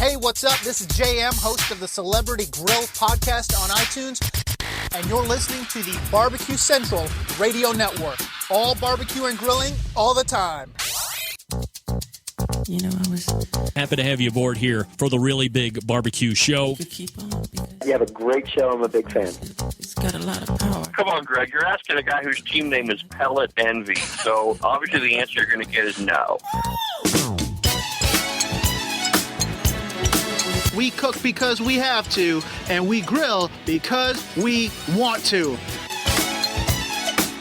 Hey, what's up? This is JM, host of the Celebrity Grill podcast on iTunes, and you're listening to the Barbecue Central Radio Network. All barbecue and grilling, all the time. You know, I was happy to have you aboard here for the really big barbecue show. keep on because You have a great show. I'm a big fan. it's got a lot of power. Come on, Greg. You're asking a guy whose team name is Pellet Envy. So obviously the answer you're going to get is no. We cook because we have to, and we grill because we want to.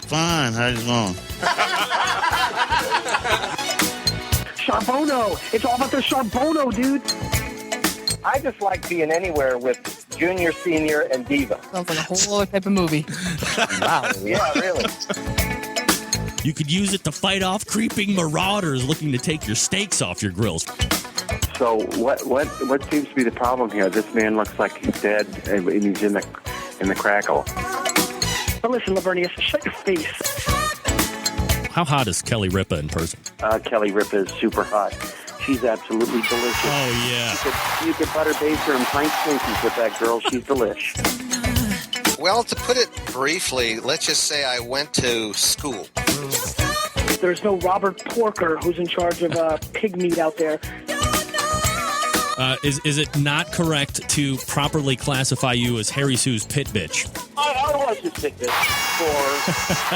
Fine, how's it going? Charbono. It's all about the Charbono, dude. I just like being anywhere with Junior, Senior, and Diva. Sounds like a whole other type of movie. Wow. Yeah, really. You could use it to fight off creeping marauders looking to take your steaks off your grills. So what seems to be the problem here? This man looks like he's dead, and he's in the crackle. But listen, Lavernius, shut your face. How hot is Kelly Ripa in person? Kelly Ripa is super hot. She's absolutely delicious. Oh, yeah. You could butter baste her and pint Twinkies with that girl. She's delish. Well, to put it briefly, let's just say I went to school. There's no Robert Porker who's in charge of pig meat out there. Is it not correct to properly classify you as Harry Sue's pit bitch? I was a pit bitch for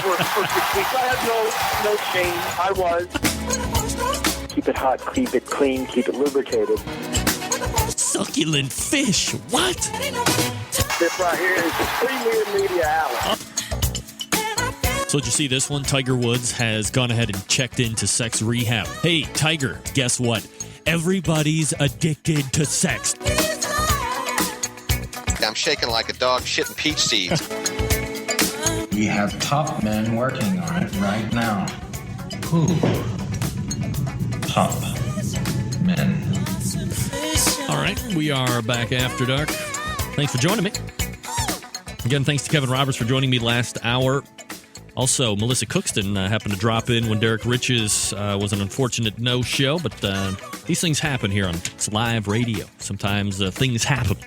6 weeks. I had no shame. I was. Keep it hot, keep it clean, keep it lubricated. Succulent fish. What? This right here is the premier media outlet. So did you see this one? Tiger Woods has gone ahead and checked into sex rehab. Hey, Tiger, guess what? Everybody's addicted to sex. I'm shaking like a dog shitting peach seeds. We have top men working on it right now. Who? Top men. All right, we are back after dark. Thanks for joining me. Again, thanks to Kevin Roberts for joining me last hour. Also, Melissa Cookston happened to drop in when Derek Rich's was an unfortunate no-show, but these things happen here on It's Live Radio. Sometimes things happen.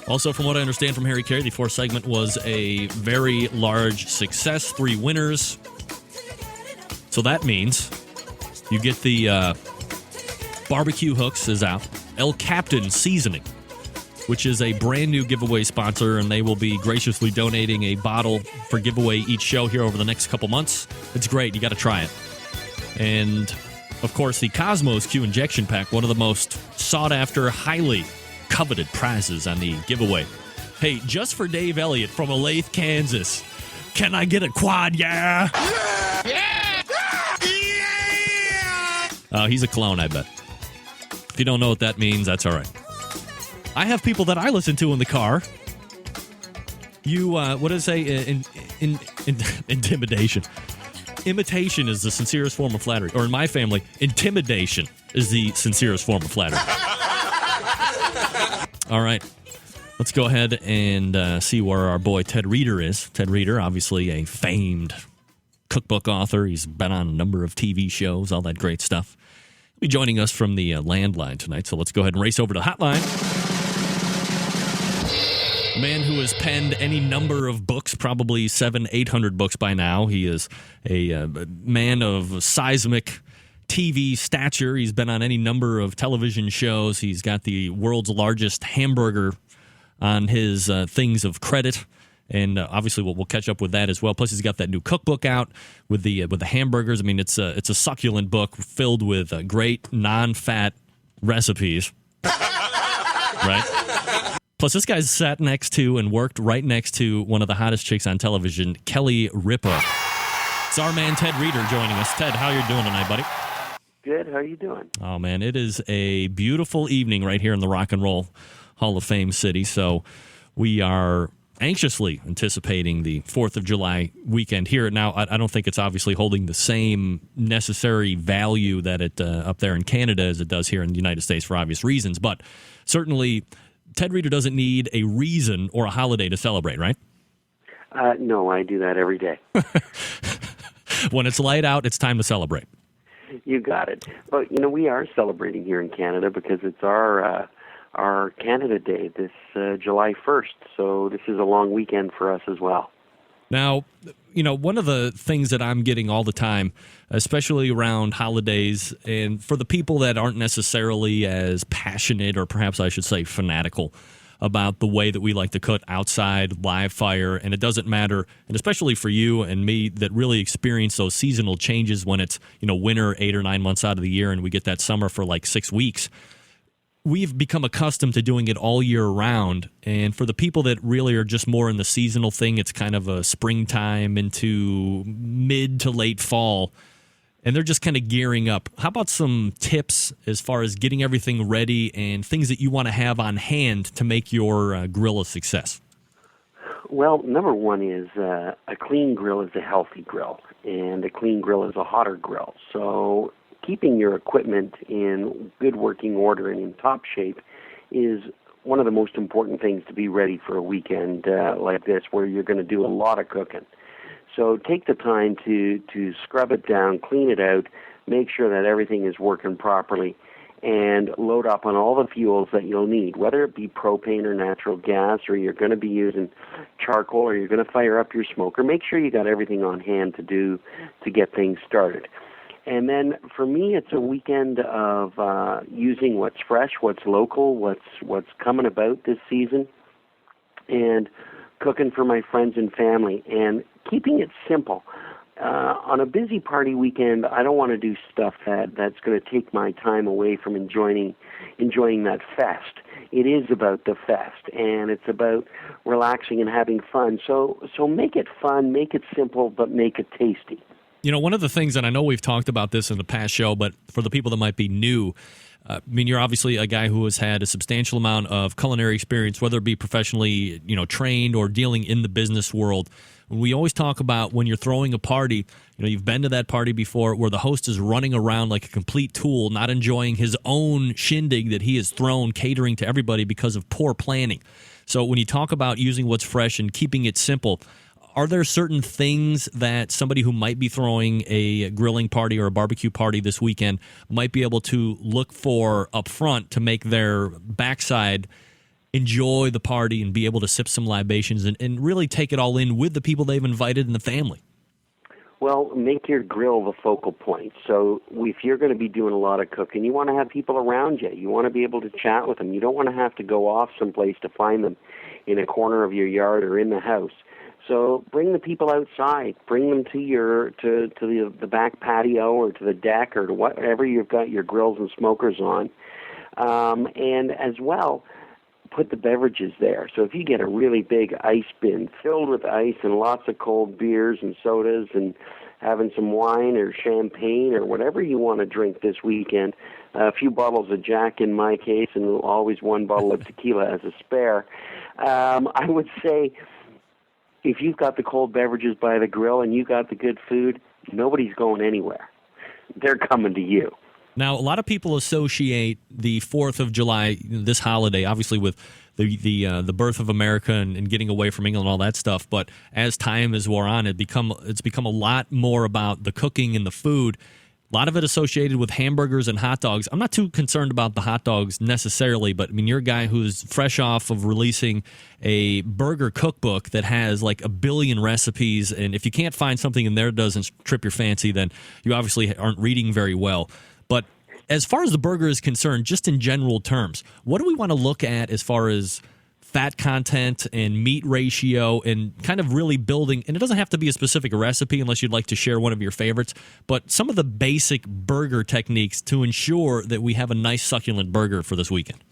Also, from what I understand from Harry Carey, the fourth segment was a very large success, 3 winners. So that means you get the Barbecue Hooks is out, El Captain Seasoning, which is a brand new giveaway sponsor, and they will be graciously donating a bottle for giveaway each show here over the next couple months. It's great. You got to try it. And, of course, the Cosmos Q Injection Pack, one of the most sought-after, highly coveted prizes on the giveaway. Hey, just for Dave Elliott from Olathe, Kansas, can I get a quad? Yeah! He's a clone, I bet. If you don't know what that means, that's all right. I have people that I listen to in the car. You, what does it say? Intimidation. Imitation is the sincerest form of flattery. Or in my family, intimidation is the sincerest form of flattery. All right. Let's go ahead and see where our boy Ted Reeder is. Ted Reeder, obviously a famed cookbook author. He's been on a number of TV shows, all that great stuff. He'll be joining us from the landline tonight. So let's go ahead and race over to Hotline. A man who has penned any number of books, probably 700-800 books by now. He is a man of seismic TV stature. He's been on any number of television shows. He's got the world's largest hamburger on his things of credit. And obviously, we'll catch up with that as well. Plus, he's got that new cookbook out with the hamburgers. I mean, it's a succulent book filled with great non-fat recipes. Right? Plus, this guy's sat next to and worked right next to one of the hottest chicks on television, Kelly Ripa. It's our man Ted Reeder joining us. Ted, how you doing tonight, buddy? Good. How are you doing? Oh, man, it is a beautiful evening right here in the Rock and Roll Hall of Fame city. So we are anxiously anticipating the 4th of July weekend here. Now, I don't think it's obviously holding the same necessary value that it up there in Canada as it does here in the United States for obvious reasons. But certainly, Ted Reeder doesn't need a reason or a holiday to celebrate, right? No, I do that every day. When it's light out, it's time to celebrate. You got it. But, we are celebrating here in Canada because it's our Canada Day this July 1st. So this is a long weekend for us as well. Now, one of the things that I'm getting all the time, especially around holidays, and for the people that aren't necessarily as passionate, or perhaps I should say fanatical, about the way that we like to cook outside, live fire, and it doesn't matter, and especially for you and me that really experience those seasonal changes when it's, winter 8 or 9 months out of the year and we get that summer for like 6 weeks. We've become accustomed to doing it all year round, and for the people that really are just more in the seasonal thing, it's kind of a springtime into mid to late fall, and they're just kind of gearing up. How about some tips as far as getting everything ready and things that you want to have on hand to make your grill a success? Well, number one is a clean grill is a healthy grill, and a clean grill is a hotter grill. So keeping your equipment in good working order and in top shape is one of the most important things to be ready for a weekend like this, where you're going to do a lot of cooking. So take the time to scrub it down, clean it out, make sure that everything is working properly, and load up on all the fuels that you'll need, whether it be propane or natural gas, or you're going to be using charcoal, or you're going to fire up your smoker. Make sure you got everything on hand to get things started. And then for me, it's a weekend of using what's fresh, what's local, what's coming about this season, and cooking for my friends and family, and keeping it simple. On a busy party weekend, I don't want to do stuff that's going to take my time away from enjoying that fest. It is about the fest, and it's about relaxing and having fun. So make it fun, make it simple, but make it tasty. One of the things, and I know we've talked about this in the past show, but for the people that might be new, you're obviously a guy who has had a substantial amount of culinary experience, whether it be professionally, trained or dealing in the business world. We always talk about when you're throwing a party, you've been to that party before where the host is running around like a complete tool, not enjoying his own shindig that he has thrown, catering to everybody because of poor planning. So when you talk about using what's fresh and keeping it simple, are there certain things that somebody who might be throwing a grilling party or a barbecue party this weekend might be able to look for up front to make their backside enjoy the party and be able to sip some libations and really take it all in with the people they've invited and the family? Well, make your grill the focal point. So if you're going to be doing a lot of cooking, you want to have people around you. You want to be able to chat with them. You don't want to have to go off someplace to find them in a corner of your yard or in the house. So bring the people outside. Bring them to the back patio or to the deck or to whatever you've got your grills and smokers on. And as well, put the beverages there. So if you get a really big ice bin filled with ice and lots of cold beers and sodas and having some wine or champagne or whatever you want to drink this weekend, a few bottles of Jack in my case, and always one bottle of tequila as a spare, I would say if you've got the cold beverages by the grill and you got the good food, nobody's going anywhere. They're coming to you. Now, a lot of people associate the 4th of July, this holiday, obviously with the birth of America and getting away from England and all that stuff. But as time has wore on, it's become a lot more about the cooking and the food. A lot of it associated with hamburgers and hot dogs. I'm not too concerned about the hot dogs necessarily, but you're a guy who's fresh off of releasing a burger cookbook that has like 1 billion recipes. And if you can't find something in there that doesn't trip your fancy, then you obviously aren't reading very well. But as far as the burger is concerned, just in general terms, what do we want to look at as far as fat content and meat ratio and kind of really building, and it doesn't have to be a specific recipe unless you'd like to share one of your favorites, but some of the basic burger techniques to ensure that we have a nice succulent burger for this weekend?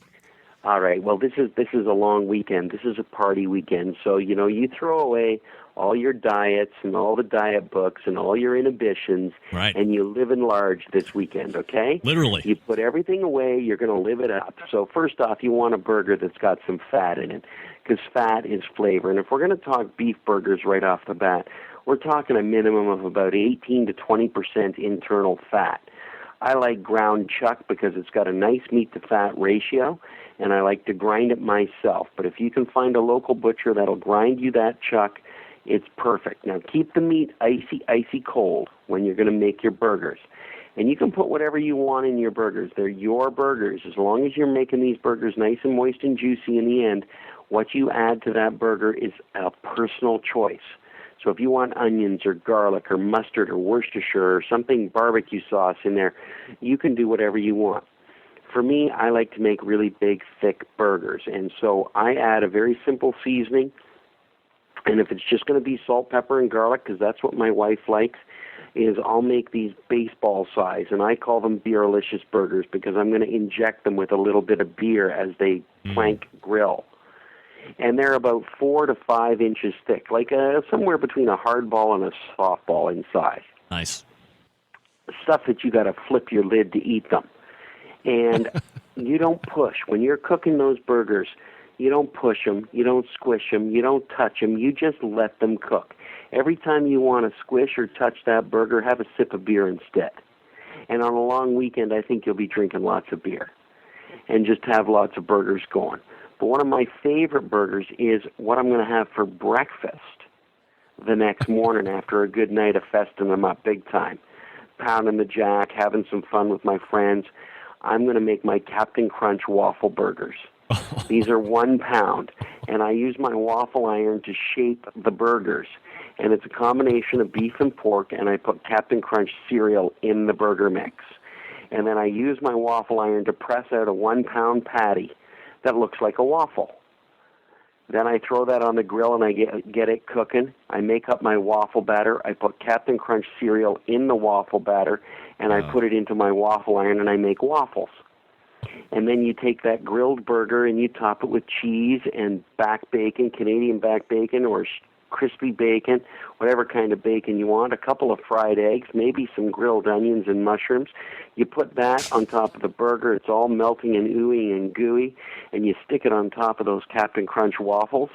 All right. Well, this is a long weekend. This is a party weekend. So, you throw away all your diets and all the diet books and all your inhibitions, right, and you live in large this weekend, okay? Literally. You put everything away, you're going to live it up. So first off, you want a burger that's got some fat in it, because fat is flavor. And if we're going to talk beef burgers right off the bat, we're talking a minimum of about 18 to 20% internal fat. I like ground chuck because it's got a nice meat-to-fat ratio, and I like to grind it myself. But if you can find a local butcher that'll grind you that chuck, it's perfect. Now, keep the meat icy cold when you're going to make your burgers. And you can put whatever you want in your burgers. They're your burgers. As long as you're making these burgers nice and moist and juicy in the end, what you add to that burger is a personal choice. So if you want onions or garlic or mustard or Worcestershire or something barbecue sauce in there, you can do whatever you want. For me, I like to make really big, thick burgers. And so I add a very simple seasoning. And if it's just going to be salt, pepper, and garlic, because that's what my wife likes, is I'll make these baseball size, and I call them Beerlicious burgers because I'm going to inject them with a little bit of beer as they plank grill. And they're about 4 to 5 inches thick, like somewhere between a hard ball and a softball in size. Nice. Stuff that you got to flip your lid to eat them. And you don't push. When you're cooking those burgers, you don't push them, you don't squish them, you don't touch them, you just let them cook. Every time you want to squish or touch that burger, have a sip of beer instead. And on a long weekend, I think you'll be drinking lots of beer and just have lots of burgers going. But one of my favorite burgers is what I'm going to have for breakfast the next morning after a good night of festing them up big time. Pounding the jack, having some fun with my friends. I'm going to make my Captain Crunch waffle burgers. These are 1 pound, and I use my waffle iron to shape the burgers. And it's a combination of beef and pork, and I put Captain Crunch cereal in the burger mix. And then I use my waffle iron to press out a 1 pound patty that looks like a waffle. Then I throw that on the grill and I get it cooking. I make up my waffle batter. I put Captain Crunch cereal in the waffle batter, and I put it into my waffle iron, and I make waffles. And then you take that grilled burger and you top it with cheese and back bacon, Canadian back bacon or crispy bacon, whatever kind of bacon you want, a couple of fried eggs, maybe some grilled onions and mushrooms. You put that on top of the burger. It's all melting and ooey and gooey, and you stick it on top of those Captain Crunch waffles.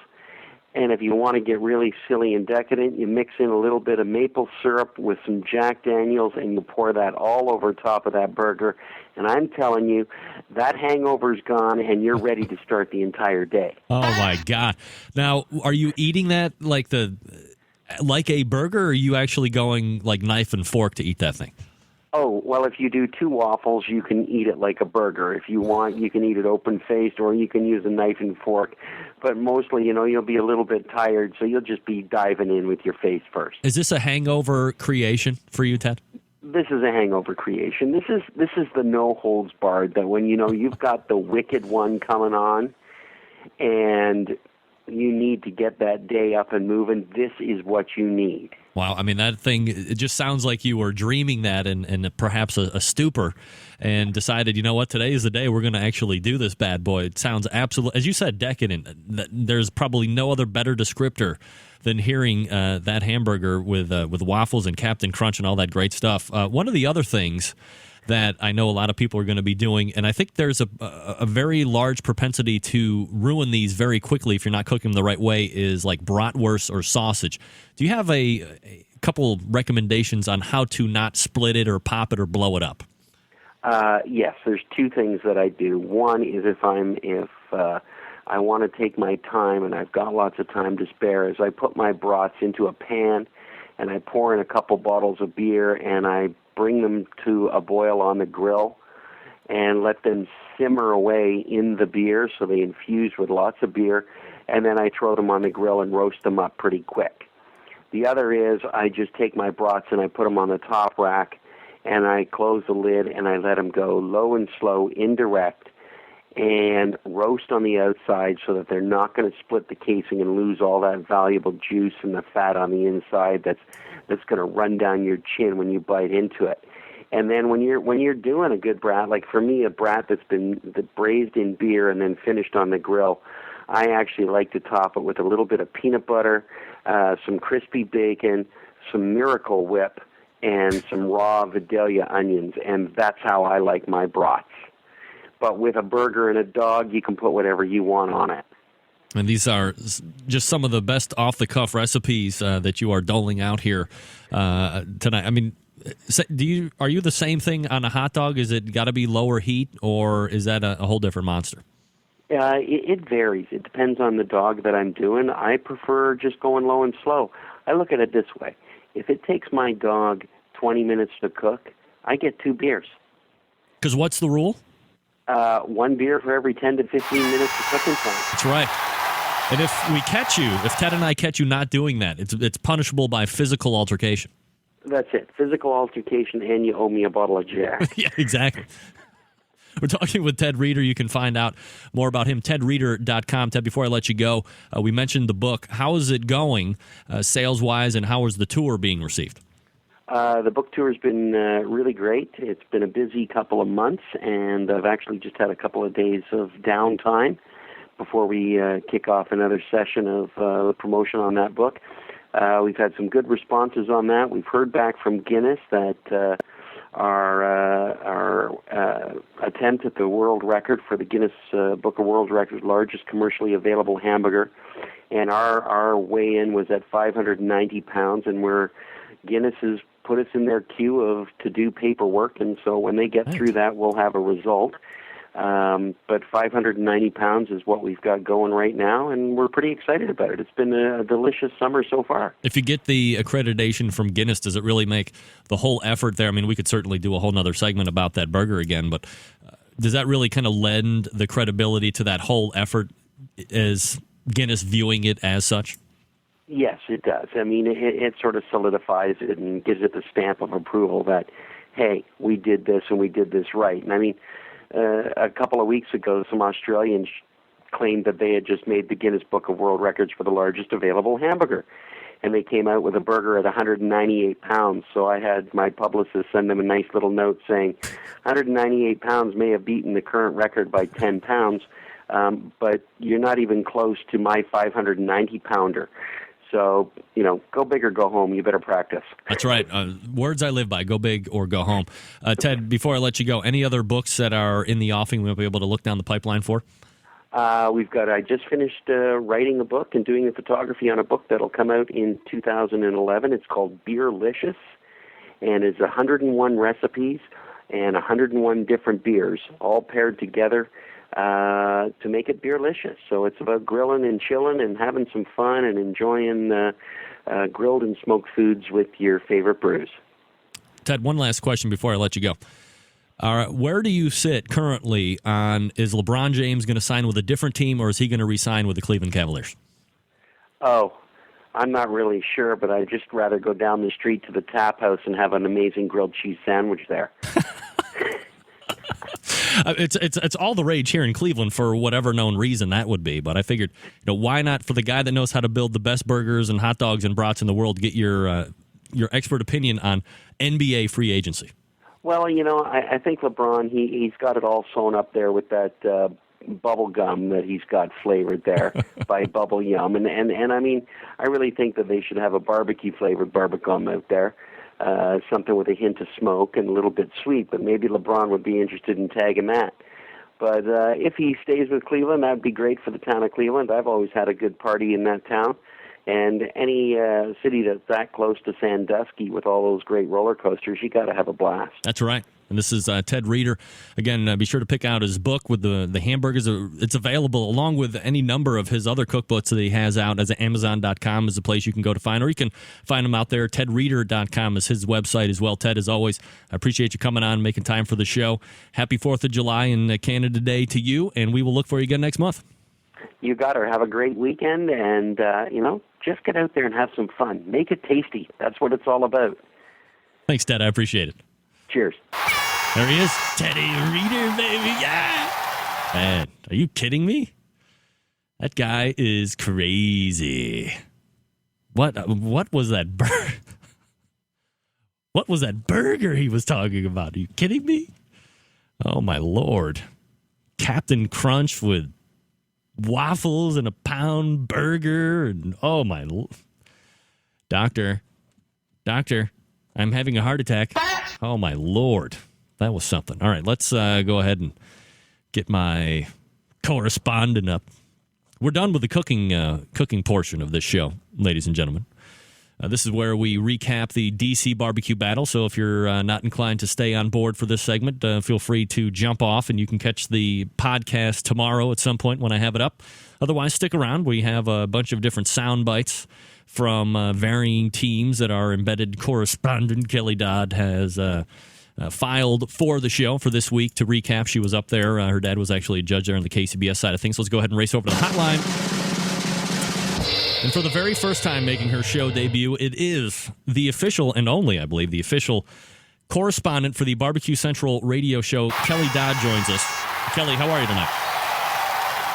And if you want to get really silly and decadent, you mix in a little bit of maple syrup with some Jack Daniels, and you pour that all over top of that burger. And I'm telling you, that hangover's gone, and you're ready to start the entire day. Oh, my God. Now, are you eating that like a burger, or are you actually going like knife and fork to eat that thing? Oh, well, if you do 2 waffles, you can eat it like a burger. If you want, you can eat it open-faced, or you can use a knife and fork. But mostly, you'll be a little bit tired, so you'll just be diving in with your face first. Is this a hangover creation for you, Ted? This is a hangover creation. This is the no-holds-barred, that when, you've got the wicked one coming on, and you need to get that day up and moving, this is what you need. Wow, I mean, that thing, it just sounds like you were dreaming that and perhaps a stupor and decided, you know what, today is the day we're going to actually do this bad boy. It sounds absolutely, as you said, decadent. There's probably no other better descriptor than hearing that hamburger with waffles and Captain Crunch and all that great stuff. One of the other things that I know a lot of people are going to be doing, and I think there's a very large propensity to ruin these very quickly if you're not cooking them the right way, is like bratwurst or sausage. Do you have a couple recommendations on how to not split it or pop it or blow it up? Yes, there's 2 things that I do. One is if I want to take my time and I've got lots of time to spare, is I put my brats into a pan and I pour in a couple bottles of beer and I bring them to a boil on the grill and let them simmer away in the beer so they infuse with lots of beer, and then I throw them on the grill and roast them up pretty quick. The other is I just take my brats and I put them on the top rack and I close the lid and I let them go low and slow, indirect, and roast on the outside so that they're not going to split the casing and lose all that valuable juice and the fat on the inside that's going to run down your chin when you bite into it. And then when you're doing a good brat, like for me, a brat that's been braised in beer and then finished on the grill, I actually like to top it with a little bit of peanut butter, some crispy bacon, some Miracle Whip, and some raw Vidalia onions, and that's how I like my brats. But with a burger and a dog, you can put whatever you want on it. And these are just some of the best off-the-cuff recipes that you are doling out here tonight. I mean, are you the same thing on a hot dog? Is it got to be lower heat, or is that a whole different monster? It varies. It depends on the dog that I'm doing. I prefer just going low and slow. I look at it this way. If it takes my dog 20 minutes to cook, I get 2 beers. Because what's the rule? 1 beer for every 10 to 15 minutes of cooking time. That's right. And if Ted and I catch you not doing that, it's punishable by physical altercation. That's it. Physical altercation, and you owe me a bottle of Jack. Yeah, exactly. We're talking with Ted Reeder. You can find out more about him, tedreeder.com. Ted, before I let you go, we mentioned the book. How is it going sales-wise, and how is the tour being received? The book tour has been really great. It's been a busy couple of months, and I've actually just had a couple of days of downtime before we kick off another session of promotion on that book. We've had some good responses on that. We've heard back from Guinness that our attempt at the world record for the Guinness Book of World Records, largest commercially available hamburger, and our weigh-in was at 590 pounds, and Guinness has put us in their queue to do paperwork, and so when they get through that, we'll have a result. But 590 pounds is what we've got going right now, and we're pretty excited about it. It's been a delicious summer so far. If you get the accreditation from Guinness, does it really make the whole effort there? I mean, we could certainly do a whole nother segment about that burger again, but does that really kind of lend the credibility to that whole effort? Is Guinness viewing it as such? Yes, it does. I mean, it sort of solidifies it and gives it the stamp of approval that, hey, we did this and we did this right. And I mean, a couple of weeks ago, some Australians claimed that they had just made the Guinness Book of World Records for the largest available hamburger. And they came out with a burger at 198 pounds. So I had my publicist send them a nice little note saying, 198 pounds may have beaten the current record by 10 pounds, but you're not even close to my 590-pounder. So, go big or go home. You better practice. That's right. Words I live by, go big or go home. Ted, before I let you go, any other books that are in the offing we'll be able to look down the pipeline for? I just finished writing a book and doing the photography on a book that'll come out in 2011. It's called Beerlicious, and it's 101 recipes and 101 different beers, all paired together to make it beerlicious. So it's about grilling and chilling and having some fun and enjoying grilled and smoked foods with your favorite brews. Ted, one last question before I let you go. Where do you sit currently on, is LeBron James going to sign with a different team, or is he going to re-sign with the Cleveland Cavaliers? Oh, I'm not really sure, but I'd just rather go down the street to the Tap House and have an amazing grilled cheese sandwich there. It's all the rage here in Cleveland for whatever known reason that would be. But I figured, why not, for the guy that knows how to build the best burgers and hot dogs and brats in the world, get your expert opinion on NBA free agency. Well, I think LeBron, he's got it all sewn up there with that bubble gum that he's got flavored there by Bubble Yum. And I mean, I really think that they should have a barbecue flavored barbecue gum out there. Something with a hint of smoke and a little bit sweet, but maybe LeBron would be interested in tagging that. But if he stays with Cleveland, that would be great for the town of Cleveland. I've always had a good party in that town. And any city that's that close to Sandusky with all those great roller coasters, you got to have a blast. That's right. And this is Ted Reeder. Again, be sure to pick out his book with the hamburgers. It's available along with any number of his other cookbooks that he has out. As Amazon.com is the place you can go to find, or you can find them out there. TedReeder.com is his website as well. Ted, as always, I appreciate you coming on, making time for the show. Happy 4th of July and Canada Day to you, and we will look for you again next month. You got her. Have a great weekend, and, just get out there and have some fun. Make it tasty. That's what it's all about. Thanks, Ted. I appreciate it. Cheers. There he is. Teddy Reeder, baby. Yeah. Man, are you kidding me? That guy is crazy. What was that burger? What was that burger he was talking about? Are you kidding me? Oh, my Lord. Captain Crunch with waffles and a pound burger. And oh, my. Doctor, I'm having a heart attack. Oh, my Lord. That was something. All right, let's go ahead and get my correspondent up. We're done with the cooking portion of this show, ladies and gentlemen. This is where we recap the DC barbecue battle. So if you're not inclined to stay on board for this segment, feel free to jump off, and you can catch the podcast tomorrow at some point when I have it up. Otherwise, stick around. We have a bunch of different sound bites from varying teams that our embedded correspondent, Kelly Dodd, has filed for the show for this week. To recap, she was up there. Her dad was actually a judge there on the KCBS side of things. So let's go ahead and race over to the hotline. And for the very first time making her show debut, it is the official and only, I believe, the official correspondent for the Barbecue Central radio show. Kelly Dodd joins us. Kelly, how are you tonight?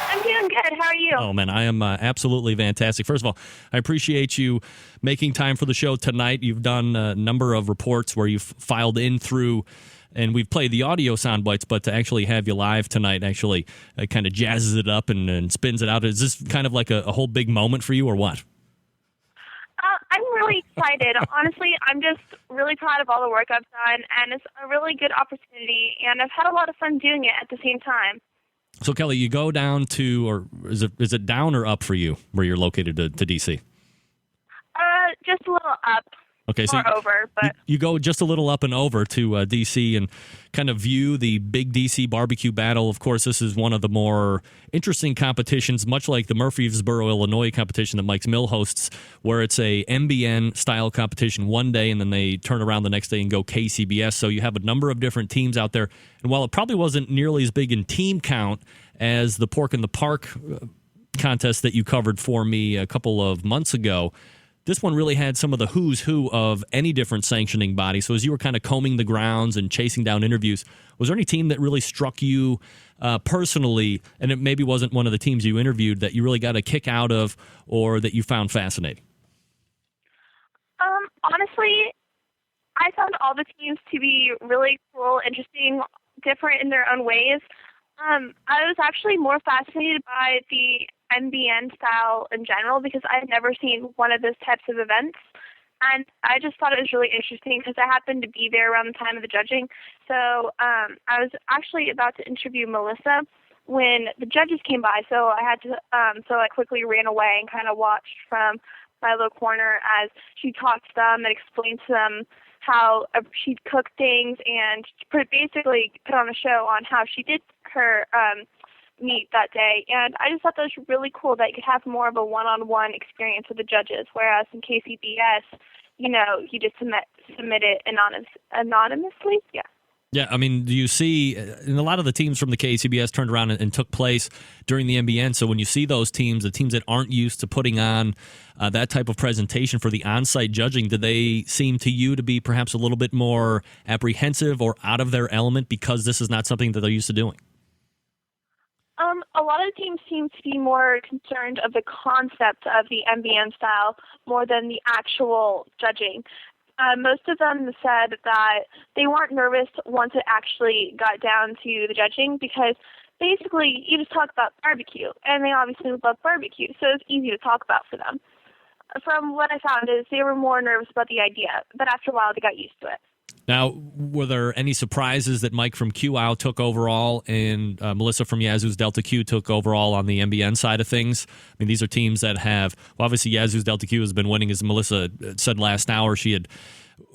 I'm doing good. How are you? Oh, man, I am absolutely fantastic. First of all, I appreciate you making time for the show tonight. You've done a number of reports where you've filed in through, and we've played the audio sound bites, but to actually have you live tonight actually kind of jazzes it up and spins it out. Is this kind of like a whole big moment for you or what? I'm really excited. Honestly, I'm just really proud of all the work I've done, and it's a really good opportunity, and I've had a lot of fun doing it at the same time. So, Kelly, you go down to, or is it down or up for you where you're located to D.C.? Just a little up. Okay, so over, but you go just a little up and over to D.C. and kind of view the big D.C. barbecue battle. Of course, this is one of the more interesting competitions, much like the Murfreesboro, Illinois competition that Mike's Mill hosts, where it's a MBN-style competition one day, and then they turn around the next day and go KCBS. So you have a number of different teams out there. And while it probably wasn't nearly as big in team count as the Pork in the Park contest that you covered for me a couple of months ago, this one really had some of the who's who of any different sanctioning body. So as you were kind of combing the grounds and chasing down interviews, was there any team that really struck you personally, and it maybe wasn't one of the teams you interviewed, that you really got a kick out of or that you found fascinating? Honestly, I found all the teams to be really cool, interesting, different in their own ways. I was actually more fascinated by the NBN style in general because I had never seen one of those types of events. And I just thought it was really interesting because I happened to be there around the time of the judging. So I was actually about to interview Melissa when the judges came by. So I had to, so I quickly ran away and kind of watched from my little corner as she talked to them and explained to them how she'd cook things and basically put on a show on how she did her meet that day. And I just thought that was really cool that you could have more of a one-on-one experience with the judges, whereas in KCBS, you just submit it anonymously. Yeah. Yeah, I mean, do you see, and a lot of the teams from the KCBS turned around and took place during the MBN, so when you see those teams, the teams that aren't used to putting on that type of presentation for the on-site judging, do they seem to you to be perhaps a little bit more apprehensive or out of their element because this is not something that they're used to doing? A lot of teams seem to be more concerned of the concept of the MBN style more than the actual judging. Most of them said that they weren't nervous once it actually got down to the judging because basically you just talk about barbecue, and they obviously love barbecue, so it's easy to talk about for them. From what I found is they were more nervous about the idea, but after a while they got used to it. Now, were there any surprises that Mike from QOW took overall and Melissa from Yazoo's Delta Q took overall on the MBN side of things? I mean, these are teams that have, well, obviously Yazoo's Delta Q has been winning. As Melissa said last hour, she had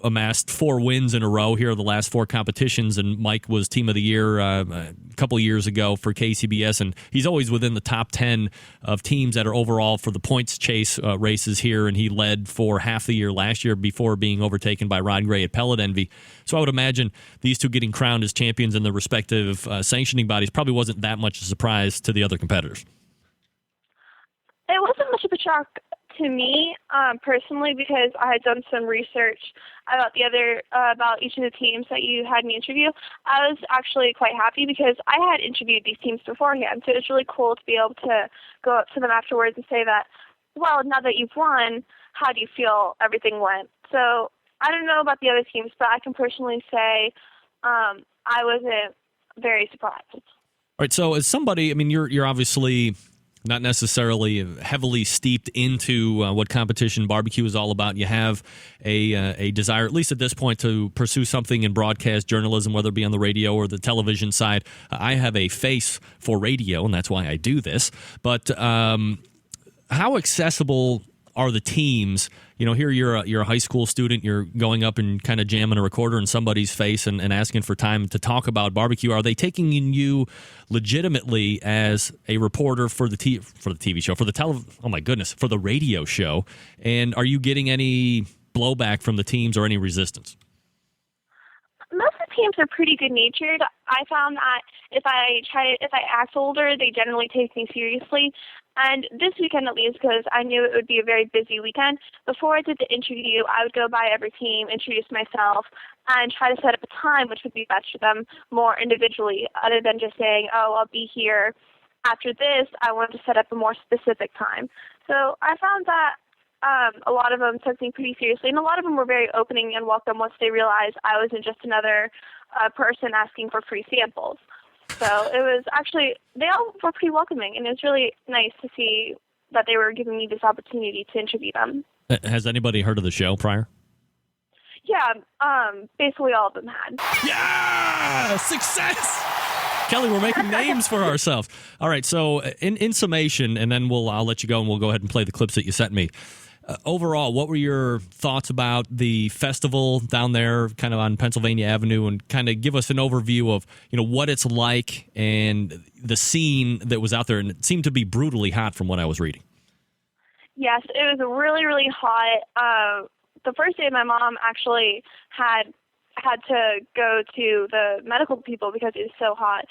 amassed 4 wins in a row here the last 4 competitions, and Mike was Team of the Year a couple years ago for KCBS, and he's always within the top 10 of teams that are overall for the points chase races here, and he led for half the year last year before being overtaken by Rod Gray at Pellet Envy. So I would imagine these two getting crowned as champions in the respective sanctioning bodies probably wasn't that much a surprise to the other competitors. It wasn't much of a shock to me personally because I had done some research about about each of the teams that you had me interview. I was actually quite happy because I had interviewed these teams beforehand, so it's really cool to be able to go up to them afterwards and say that, well, now that you've won, how do you feel everything went? So I don't know about the other teams, but I can personally say I wasn't very surprised. All right, so as somebody, I mean, you're obviously not necessarily heavily steeped into what competition barbecue is all about. You have a desire, at least at this point, to pursue something in broadcast journalism, whether it be on the radio or the television side. I have a face for radio, and that's why I do this. But how accessible are the teams? You know, here you're a high school student, you're going up and kind of jamming a recorder in somebody's face and asking for time to talk about barbecue. Are they taking you legitimately as a reporter for the TV show, for the radio show? And are you getting any blowback from the teams or any resistance? Most of the teams are pretty good-natured. I found that if I act older, they generally take me seriously. And this weekend, at least, because I knew it would be a very busy weekend, before I did the interview, I would go by every team, introduce myself, and try to set up a time which would be best for them more individually, other than just saying, oh, I'll be here after this. I wanted to set up a more specific time. So I found that a lot of them took me pretty seriously, and a lot of them were very opening and welcome once they realized I wasn't just another person asking for free samples. So it was actually, they all were pretty welcoming, and it was really nice to see that they were giving me this opportunity to interview them. Has anybody heard of the show prior? Yeah, basically all of them had. Yeah! Success! Kelly, we're making names for ourselves. All right, so in summation, and then I'll let you go, and we'll go ahead and play the clips that you sent me. Overall, what were your thoughts about the festival down there, kind of on Pennsylvania Avenue, and kind of give us an overview of what it's like and the scene that was out there? And it seemed to be brutally hot from what I was reading. Yes, it was really, really hot. The first day, my mom actually had to go to the medical people because it was so hot.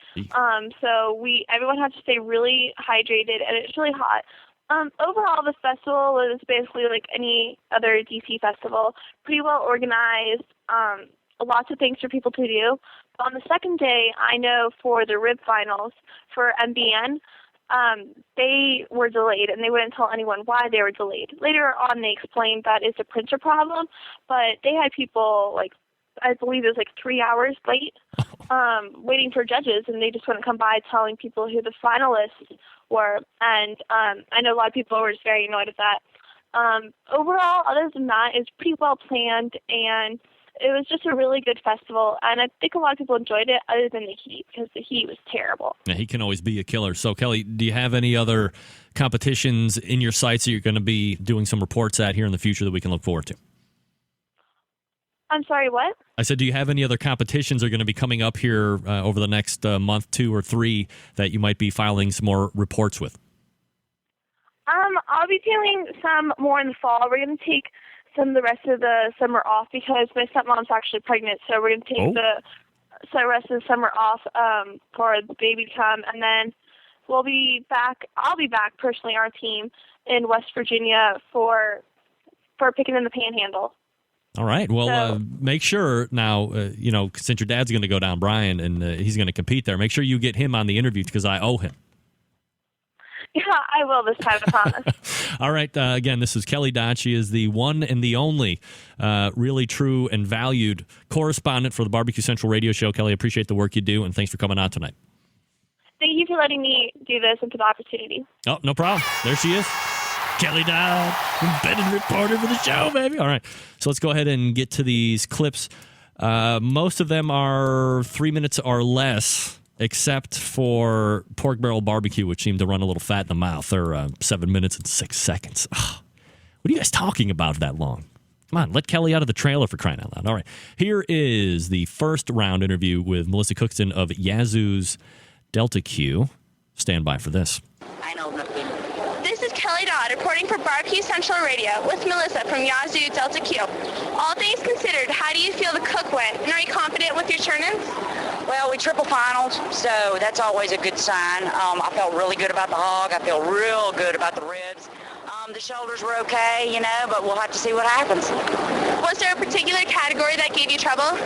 So everyone had to stay really hydrated, and it's really hot. Overall, this festival was basically like any other DC festival, pretty well organized, lots of things for people to do. But on the second day, I know for the rib finals for MBN, they were delayed, and they wouldn't tell anyone why they were delayed. Later on, they explained that it's a printer problem, but they had people, I believe it was 3 hours late, waiting for judges, and they just wouldn't come by telling people who the finalists were. And I know a lot of people were just very annoyed at that. Overall, other than that, it's pretty well planned, and it was just a really good festival, and I think a lot of people enjoyed it other than the heat, because the heat was terrible. Yeah, he can always be a killer. So, Kelly, do you have any other competitions in your sights that you're going to be doing some reports at here in the future that we can look forward to? I'm sorry, what? I said, do you have any other competitions that are going to be coming up here over the next month, 2 or 3, that you might be filing some more reports with? I'll be doing some more in the fall. We're going to take the rest of the summer off because my stepmom's actually pregnant, so we're going to take the rest of the summer off for the baby to come, and then we'll be back. I'll be back personally, our team in West Virginia for picking in the Panhandle. All right. Well, make sure now, since your dad's going to go down, Brian, and he's going to compete there, make sure you get him on the interview because I owe him. Yeah, I will this time, I promise. All right. Again, this is Kelly Dodd. She is the one and the only really true and valued correspondent for the Barbecue Central radio show. Kelly, I appreciate the work you do, and thanks for coming on tonight. Thank you for letting me do this and for the opportunity. Oh, no problem. There she is. Kelly Dodd, embedded reporter for the show, baby. All right. So let's go ahead and get to these clips. Most of them are 3 minutes or less, except for pork barrel barbecue, which seemed to run a little fat in the mouth. They're 7 minutes and 6 seconds. Oh, what are you guys talking about that long? Come on, let Kelly out of the trailer for crying out loud. All right. Here is the first round interview with Melissa Cookston of Yazoo's Delta Q. Stand by for this. I know nothing. This is Kelly Dodd reporting for Barbecue Central Radio with Melissa from Yazoo Delta Q. All things considered, how do you feel the cook went? And are you confident with your turn-ins? Well, we triple finals, so that's always a good sign. I felt really good about the hog. I feel real good about the ribs. The shoulders were okay, but we'll have to see what happens. Was there a particular category that gave you trouble?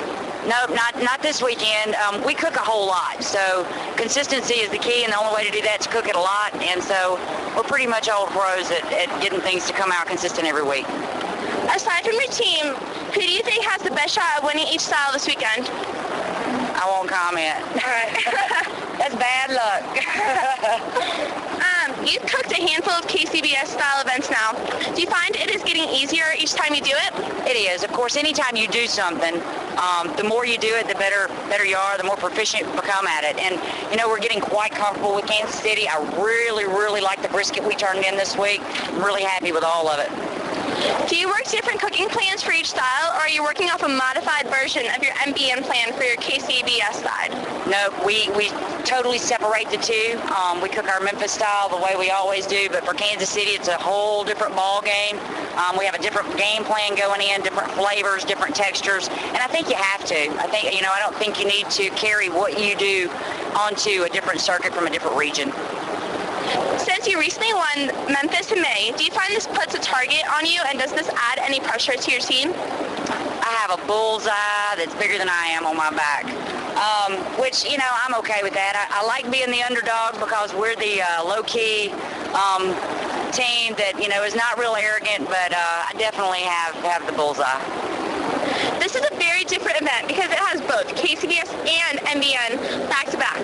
Nope, not this weekend. We cook a whole lot, so consistency is the key, and the only way to do that is cook it a lot. And so we're pretty much old pros at getting things to come out consistent every week. Aside from your team, who do you think has the best shot at winning each style this weekend? I won't comment. All right. That's bad luck. You've cooked a handful of KCBS-style events now. Do you find it is getting easier each time you do it? It is. Of course, anytime you do something, the more you do it, the better you are, the more proficient you become at it. And, we're getting quite comfortable with Kansas City. I really, really like the brisket we turned in this week. I'm really happy with all of it. Do you work different cooking plans for each style, or are you working off a modified version of your MBN plan for your KCBS side? No, we totally separate the two. We cook our Memphis style the way we always do, but for Kansas City, it's a whole different ball game. We have a different game plan going in, different flavors, different textures, and I think you have to. I don't think you need to carry what you do onto a different circuit from a different region. Since you recently won Memphis in May, do you find this puts a target on you, and does this add any pressure to your team? I have a bullseye that's bigger than I am on my back, which, I'm okay with that. I like being the underdog because we're the low-key team that, is not real arrogant, but I definitely have the bullseye. This is a very different event because it has both KCBS and MBN back-to-back.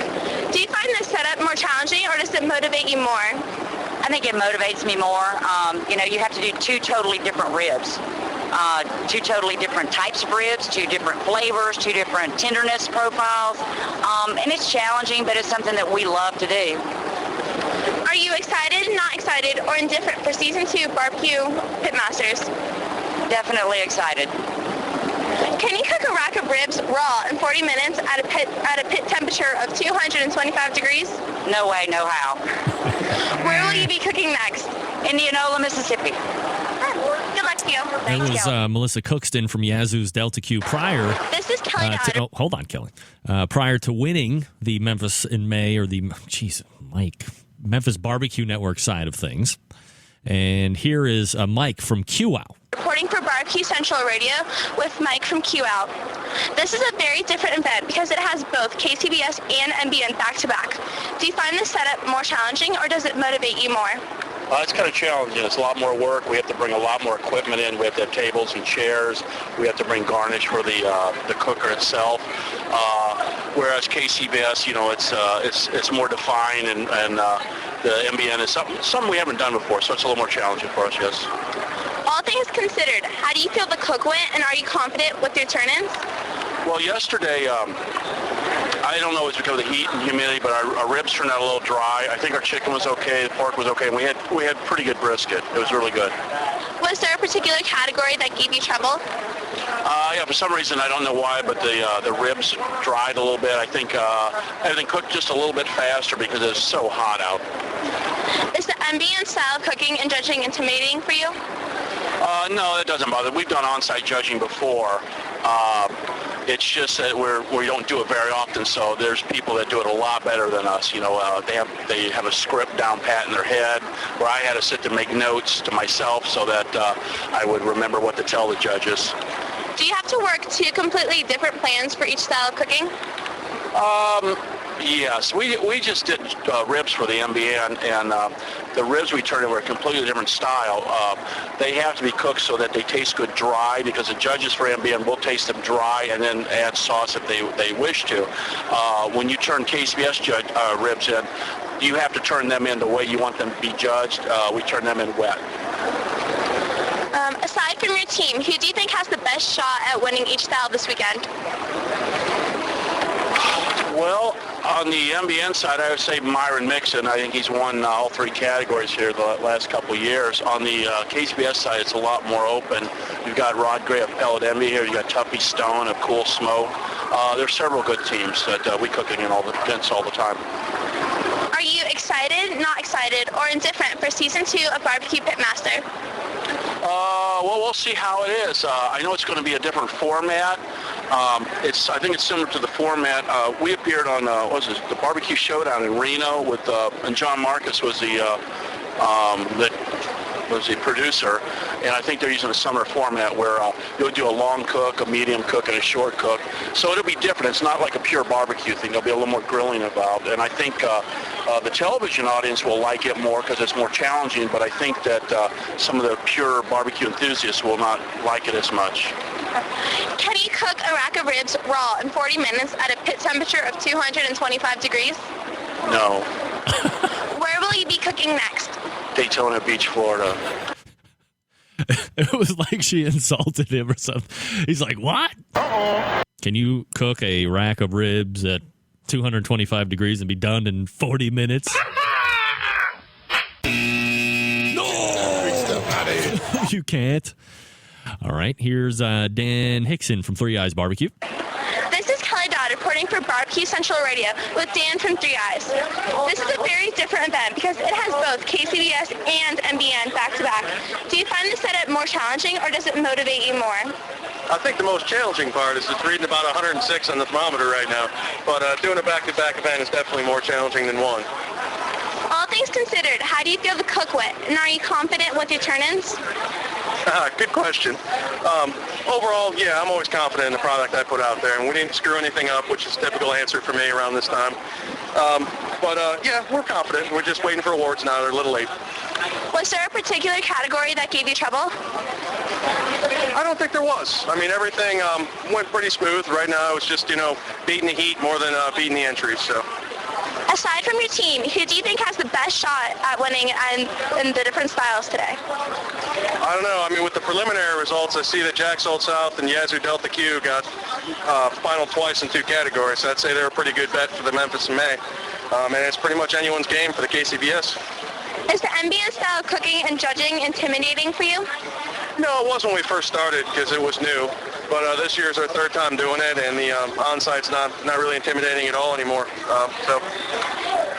Do you find this setup more challenging, or does it motivate you more? I think it motivates me more. You have to do two totally different ribs. Two totally different types of ribs, two different flavors, two different tenderness profiles. And it's challenging, but it's something that we love to do. Are you excited, not excited, or indifferent for Season 2 Barbecue Pitmasters? Definitely excited. Can you cook a rack of ribs raw in 40 minutes at a pit temperature of 225 degrees? No way, no how. Where will you be cooking next? Indianola, Mississippi. Good luck to you. That was Melissa Cookston from Yazoo's Delta Q prior. This is Kelly. Hold on, Kelly. Prior to winning the Memphis in May, or the Memphis Barbecue Network side of things. And here is Mike from QOW. Reporting for Barbecue Central Radio with Mike from QOW. This is a very different event because it has both KCBS and MBN back-to-back. Do you find this setup more challenging, or does it motivate you more? It's kind of challenging. It's a lot more work. We have to bring a lot more equipment in. We have to have tables and chairs. We have to bring garnish for the cooker itself. Whereas KCBS, it's more defined, and the MBN is something we haven't done before, so it's a little more challenging for us, yes. All things considered, how do you feel the cook went, and are you confident with your turn-ins? Well, yesterday, I don't know if it's because of the heat and humidity, but our ribs turned out a little dry. I think our chicken was okay, the pork was okay, and we had pretty good brisket. It was really good. Was there a particular category that gave you trouble? Yeah, for some reason, I don't know why, but the ribs dried a little bit. I think everything cooked just a little bit faster because it's so hot out. Is the MBN style of cooking and judging intimidating for you? No, it doesn't bother. We've done on-site judging before. It's just that we don't do it very often, so there's people that do it a lot better than us. They have a script down pat in their head, where I had to sit to make notes to myself so that I would remember what to tell the judges. Do you have to work two completely different plans for each style of cooking? Yes, we just did ribs for the MBN, and the ribs we turned in were a completely different style. They have to be cooked so that they taste good dry, because the judges for MBN will taste them dry and then add sauce if they wish to. When you turn KCBS ribs in, you have to turn them in the way you want them to be judged. We turn them in wet. Aside from your team, who do you think has the best shot at winning each style this weekend? Well, on the MBN side, I would say Myron Mixon. I think he's won all three categories here the last couple of years. On the KCBS side, it's a lot more open. You've got Rod Gray of Pellet Envy here. You've got Tuffy Stone of Cool Smoke. There's several good teams that we cook against all the time. Are you excited, not excited, or indifferent for Season 2 of Barbecue Pitmaster? Well, we'll see how it is. I know it's going to be a different format. I think it's similar to the format. We appeared on the Barbecue Showdown in Reno with, and John Marcus was the producer, and I think they're using a summer format where you'll do a long cook, a medium cook, and a short cook. So it'll be different. It's not like a pure barbecue thing. There'll be a little more grilling involved, and I think the television audience will like it more because it's more challenging, but I think that some of the pure barbecue enthusiasts will not like it as much. Can you cook a rack of ribs raw in 40 minutes at a pit temperature of 225 degrees? No. Where will you be cooking next? Daytona Beach, Florida. It was like she insulted him or something. He's like, what? Uh-oh. Can you cook a rack of ribs at 225 degrees and be done in 40 minutes? No! You can't. All right, here's Dan Hickson from Three Eyes Barbecue. This is Kelly Dodd reporting for Barbecue Central Radio with Dan from Three Eyes. This is a very different event because it has both KCBS and MBN back-to-back. Do you find the setup more challenging or does it motivate you more? I think the most challenging part is it's reading about 106 on the thermometer right now. But doing a back-to-back event is definitely more challenging than one. All things considered, how do you feel the cook went? And are you confident with your turn-ins? Good question. Overall, yeah, I'm always confident in the product I put out there, and we didn't screw anything up, which is a typical answer for me around this time. Yeah, we're confident. We're just waiting for awards now. They're a little late. Was there a particular category that gave you trouble? I don't think there was. I mean, everything went pretty smooth. Right now, it's just, beating the heat more than beating the entries, so. Aside from your team, who do you think has the best shot at winning in the different styles today? I don't know. I mean, with the preliminary results, I see that Jack's Old South and Yazoo Delta Q got final twice in 2 categories. So I'd say they're a pretty good bet for the Memphis in May. And it's pretty much anyone's game for the KCBS. Is the MBN style of cooking and judging intimidating for you? No, it was when we first started because it was new. But this year's our 3rd time doing it, and the on-site's not really intimidating at all anymore.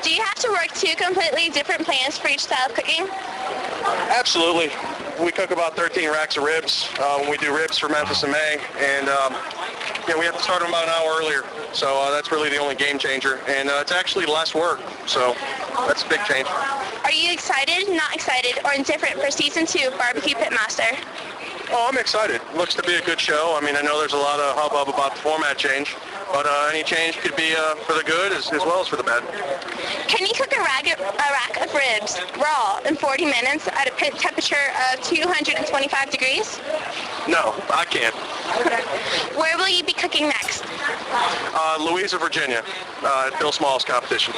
Do you have to work 2 completely different plans for each style of cooking? Absolutely. We cook about 13 racks of ribs when we do ribs for Memphis in May, and we have to start them about an hour earlier. So that's really the only game changer, and it's actually less work. So that's a big change. Are you excited, not excited, or indifferent for Season 2 of Barbecue Pitmaster? Oh, I'm excited. Looks to be a good show. I mean, I know there's a lot of hubbub about the format change, but any change could be for the good as well as for the bad. Can you cook a rack of ribs raw in 40 minutes at a pit temperature of 225 degrees? No, I can't. Where will you be cooking next? Louisa, Virginia, at Bill Small's competition.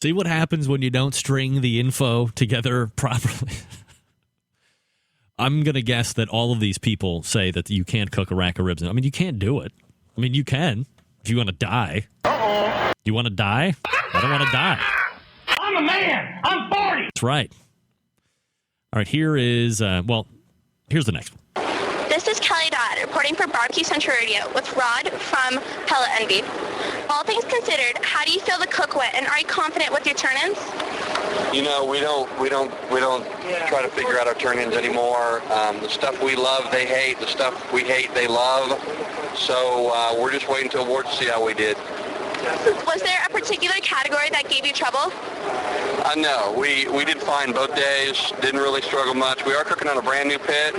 See what happens when you don't string the info together properly. I'm going to guess that all of these people say that you can't cook a rack of ribs. I mean, you can't do it. I mean, you can if you want to die. Uh-oh. You want to die? I don't want to die. I'm a man. I'm 40. That's right. All right, here's the next one. This is Kelly Dodd reporting for Barbecue Central Radio with Rod from Pellet Envy. All things considered, how do you feel the cook went, and are you confident with your turn-ins? We don't try to figure out our turn-ins anymore. The stuff we love, they hate. The stuff we hate, they love. So we're just waiting to awards to see how we did. Was there a particular category that gave you trouble? No, we did fine both days. Didn't really struggle much. We are cooking on a brand new pit.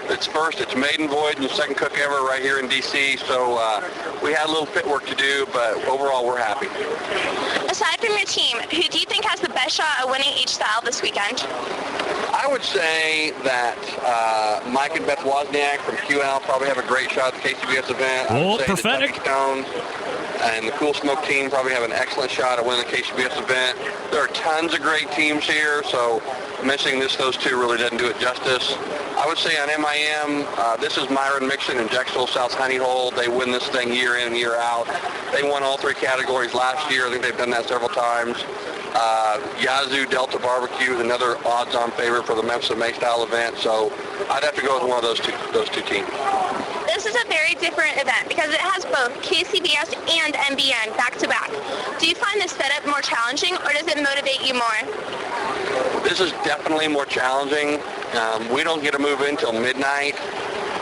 It's maiden voyage and the second cook ever right here in D.C. So we had a little pit work to do, but overall we're happy. Aside from your team, who do you think has the best shot at winning each style this weekend? I would say that Mike and Beth Wozniak from QL probably have a great shot at the KCBS event. I would say prophetic. Stone and the Cool Smoke team probably have an excellent shot at winning the KCBS event. There are tons of great teams here, so mentioning those 2 really doesn't do it justice. I would say on MIM, this is Myron Mixon and Jacksonville South Honey Hole. They win this thing year in and year out. They won all 3 categories last year. I think they've done that several times. Yazoo Delta Barbecue is another odds-on favorite for the Memphis and May style event, so I'd have to go with one of those two teams. This is a very different event because it has both KCBS and MBN back-to-back. Do you find this setup more challenging, or does it motivate you more? This is definitely more challenging. We don't get to move in until midnight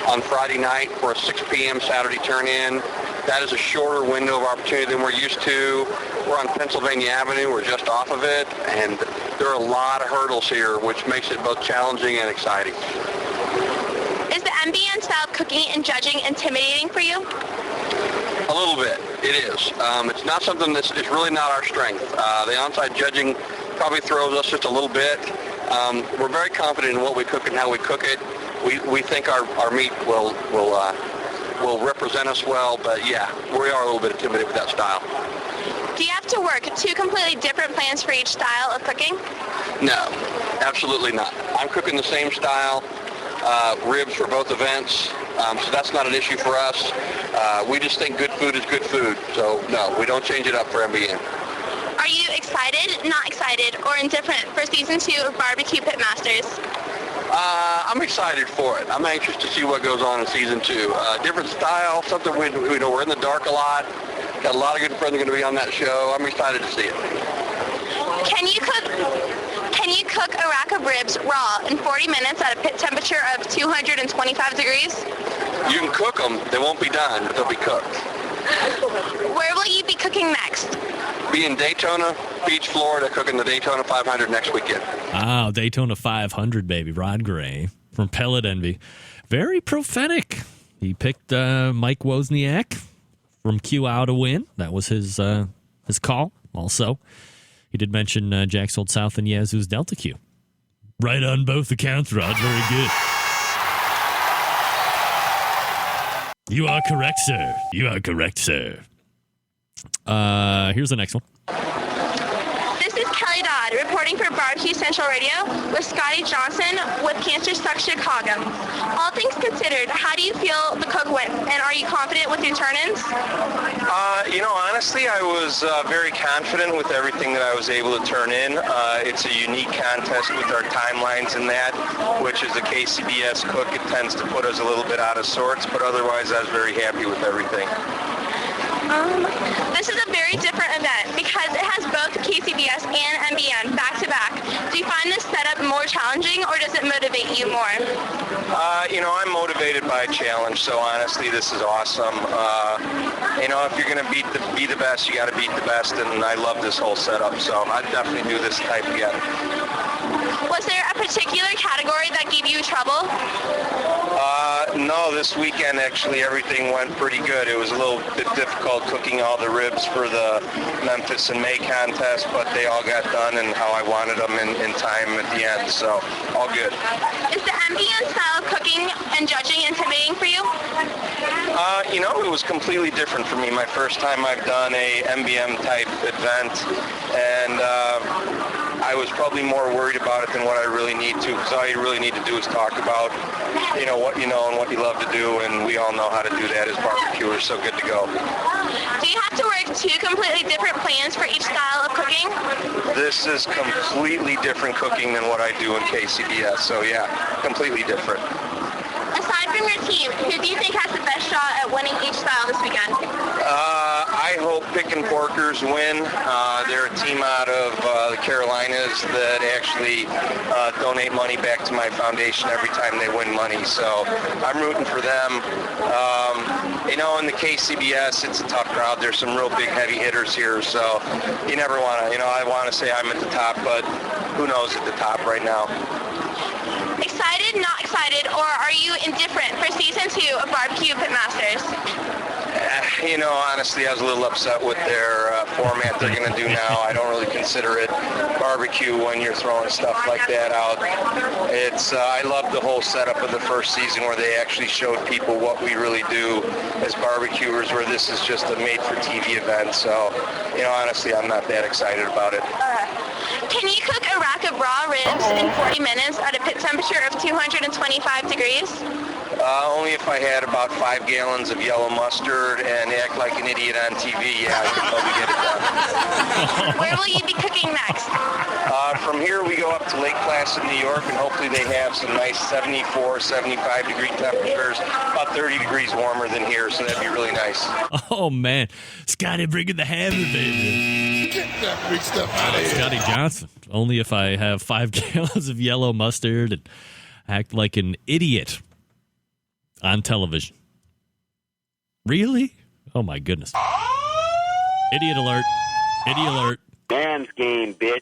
on Friday night for a 6 p.m. Saturday turn-in. That is a shorter window of opportunity than we're used to. We're on Pennsylvania Avenue. We're just off of it, and there are a lot of hurdles here, which makes it both challenging and exciting. Is the MBN style of cooking and judging intimidating for you? A little bit. It is. It's not something it's really not our strength. The on-site judging probably throws us just a little bit. We're very confident in what we cook and how we cook it. We think our meat will represent us well, but yeah, we are a little bit intimidated with that style. Do you have to work 2 completely different plans for each style of cooking? No, absolutely not. I'm cooking the same style, ribs for both events, so that's not an issue for us. We just think good food is good food, so no, we don't change it up for MBN. Are you excited, not excited, or indifferent for Season 2 of Barbecue Pitmasters? I'm excited for it. I'm anxious to see what goes on in season 2. Different style, something we're in the dark a lot. Got a lot of good friends going to be on that show. I'm excited to see it. Can you cook a rack of ribs raw in 40 minutes at a pit temperature of 225 degrees? You can cook them. They won't be done, but they'll be cooked. Where will you be cooking next? Be in Daytona Beach, Florida, cooking the Daytona 500 next weekend. Wow, Daytona 500, baby. Rod Gray from Pellet Envy. Very prophetic. He picked Mike Wozniak from QO to win. That was his call also. He did mention Jack Sold South and Yazoo's Delta Q. Right on both accounts, Rod. Very good. You are correct, sir. You are correct, sir. Here's the next one. This is Kelly Dodd reporting for Barbecue Central Radio with Scotty Johnson with Cancer Suck Chicago. All things considered, how do you feel the cook went, and are you confident with your turn-ins? Honestly, I was very confident with everything that I was able to turn in. It's a unique contest with our timelines in that, which is a KCBS cook. It tends to put us a little bit out of sorts, but otherwise I was very happy with everything. This is a very different event because it has both KCBS and MBN back-to-back. Do you find this setup more challenging, or does it motivate you more? I'm motivated by a challenge, so honestly, this is awesome. If you're going to be the best, you got to beat the best, and I love this whole setup, so I'd definitely do this type again. Was there a particular category that gave you trouble? No, this weekend actually everything went pretty good. It was a little bit difficult cooking all the ribs for the Memphis and May contest, but they all got done and how I wanted them in time at the end, so all good. Is the MBN style of cooking and judging intimidating for you? It was completely different for me. My first time I've done a MBM type event, and I was probably more worried about it than what I really need to, because all you really need to do is talk about, what you know and what you love to do, and we all know how to do that as barbecuers, so good to go. Do you have to work 2 completely different plans for each style of cooking? This is completely different cooking than what I do in KCBS, so yeah, completely different. Aside from your team, who do you think has the best shot at winning each style this weekend? I hope Pickin' Porkers win. They're a team out of the Carolinas that actually donate money back to my foundation every time they win money. So I'm rooting for them. In the KCBS, it's a tough crowd. There's some real big heavy hitters here. So you never want to, I want to say I'm at the top, but who knows at the top right now. Excited, not excited, or are you indifferent for season 2 of Barbecue Pitmasters? Honestly, I was a little upset with their format they're going to do now. I don't really consider it barbecue when you're throwing stuff like that out. I love the whole setup of the first season where they actually showed people what we really do as barbecuers, where this is just a made-for-TV event. So, honestly, I'm not that excited about it. Can you cook a rack of raw ribs in 40 minutes at a pit temperature of 225 degrees? Only if I had about 5 gallons of yellow mustard and act like an idiot on TV, yeah, I could probably get it done. Where will you be cooking next? From here, we go up to Lake Placid, New York, and hopefully they have some nice 74, 75-degree temperatures, about 30 degrees warmer than here, so that'd be really nice. Oh, man. Scotty bringing the hammer, baby. Get that big stuff out of here. Scotty Johnson. Only if I have 5 gallons of yellow mustard and act like an idiot on television. Really? Oh, my goodness. Idiot alert. Idiot alert. Man's game, bitch.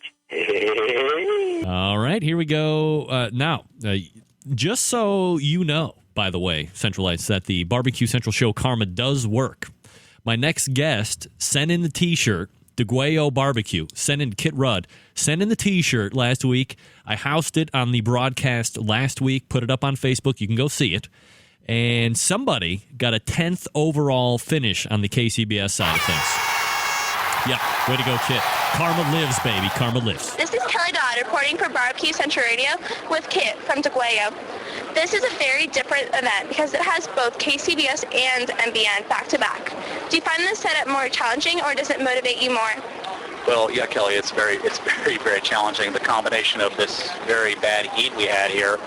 All right, here we go. Now, just so you know, by the way, Centralites, that the Barbecue Central Show Karma does work. My next guest sent in the T-shirt, DeGuayo Barbecue, sent in Kit Rudd, sent in the T-shirt last week. I housed it on the broadcast last week, put it up on Facebook. You can go see it. And somebody got a 10th overall finish on the KCBS side of things. Yep, way to go, Kit. Karma lives, baby. Karma lives. This is Kelly Dodd reporting for Barbecue Central Radio with Kit from DeGuayo. This is a very different event because it has both KCBS and MBN back-to-back. Do you find this setup more challenging, or does it motivate you more? Well, yeah, Kelly, it's very, very challenging. The combination of this very bad heat we had here